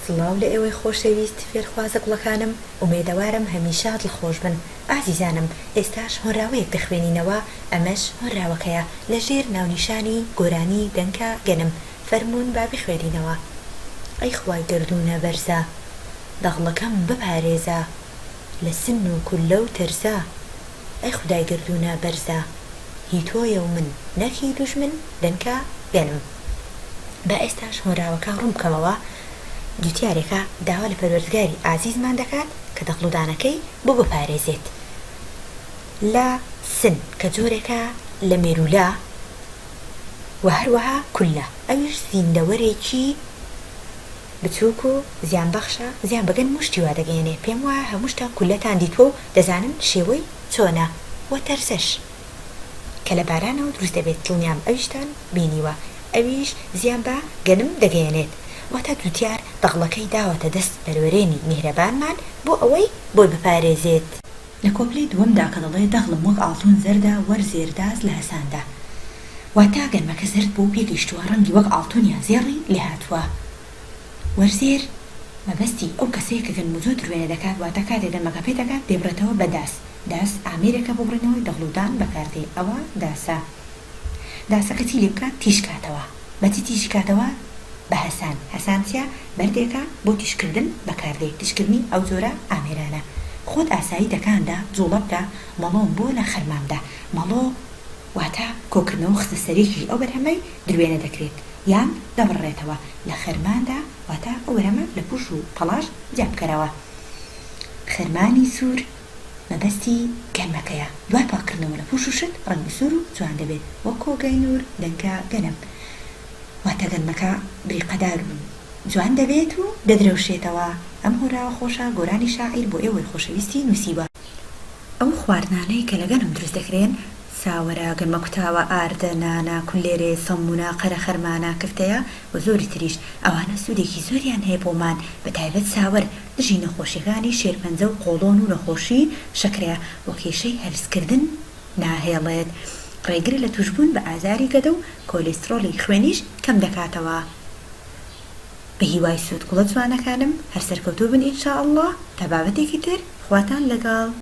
سڵاو لە ئێوەی خۆشەویست فێرخوازە گوڵەکانم ئومێدەوارم هەمیشە دڵخۆش بن. ئازیزانم، ئێستاش هۆنراوەیەک دەخوێنینەوە، ئەمەش هۆنراوەکەیە لەژێر ناونیشانی گۆرانی دەنکە گەنم. فەرموون با بخوێنینەوە. ئەی خوای گردوونە بەرزە، دەغڵەکەم بپارێزە، لە سن و کولە و تەرزە. ئەی خودای گردوونە بەرزە، هی تۆیە و من نەکی دوژمن دەنکە گەنم. با ئێستاش هۆنراوەکە ڕوون بکەمەوە. جوتیارێکە داوا لە پەروەردگاری ئازیزمان دەکات کە دەغڵودانەکەی بۆ بپارێزێت لە سن کە جۆرێکە لە مێرولا و هەروەها کولە. ئەویش زیندەوەرێکی بچووک و زیان بەخشە، زیان بەگەن مشتی وا دەگەێنێ. پێم وایە هەموو شتە کولەتان دیتوە و دەزانن شێوەی چۆنە و تەرسەش کە لە بارانەوە دروست دەبێت. دڵنیام ئەویشتان بینیوە. ئەویش زیان بە گەنم دەگەێنێت. واتە جوتیار دەغڵەکەی داوەتە دەست بەروەرێنی میهرەبانمان بۆ ئەوەی بۆی بپارێزێت. لە کۆپلەی دووەمدا کە دەڵێ دەغڵم وەک ئاڵتون زەردە وەرزێرداز لە هەساندا، واتە گەنمەکە زرد بۆ پێگەیشتووە، ڕەنگی وەک ئاڵتونیان زێڕی لێ هاتووە. وەرزێر مەبەستی ئەو کەسەیە کە گەنم و زۆر درێنە دەکات، واتە کاتێک گەنمەکە پێ دەکات دێبڕێتەوە بە داس. داس ئامێرێکە بۆ بڕێنەوەی دەغڵودان بەکاردێ. ئەوە داسە. داسەکە چی لێ بکات؟ تیشکاتەوە. بەچی تیشکاتەوە؟ بە هەسان. هەسانچە بەردێکە بۆ تیشکردن بەکاردێ. تیشکردنی ئەو جۆرە ئامێرانە. خۆت ئاسایی دەکاندا جوڵە بکە مەڵۆم بۆ لە خەرمامدا. مەڵۆ واتە کۆکردنەوە خستە سەرێکی ئەو بەرهەمەی درێنە دەکرێت یان دەبڕێتەوە لە خەرماندا، واتە ئەو بەرهەمە لە پوش و پەڵاش جابکەرەوە. خەرمانی سوور مەبەستی گەنمەکەیە. دوای پاکردنەوە لە پوش و شت ڕەنگی سوور و جوان دەبێت وەک کۆگەی نور دەنکە گەنم. واتە گەنمەکە بریقەدار و جوان دەبێت و دەدرەوشێتەوە. ئەم هۆراوە خۆشە گۆرانی شاعیر بۆ ئێوەی خۆشەویستی نووسیوە. ئەو خواردنانەی کە لە گەنم دروست دەکرێن، ساوەرە، گەنمە کوتاوە، ئاردە، نانە، کولێرێ، سەمونە، قەرە خەرمانە، کفتەیە و زۆری تریش. ئەوانە سوودێکی زۆریان هەیە بۆمان، بەتایبەت ساوەر دژی نەخۆشیەکانی شێرپەنجە و قۆڵۆن و نەخۆشی شەکرەیە و کێشەی هەرسکردن ناهێڵێت. ڕێگر لە توشبوون بە ئازاری گەدە و کۆلێسترۆلی خوێنیش کەم دەکاتەوە. بە هیوای سوود گوڵە جوانەکانم هەر سەرکەوتوو بن ئینشاء ئەڵڵا. تا بابەتێکی تر خواتان لەگەڵ.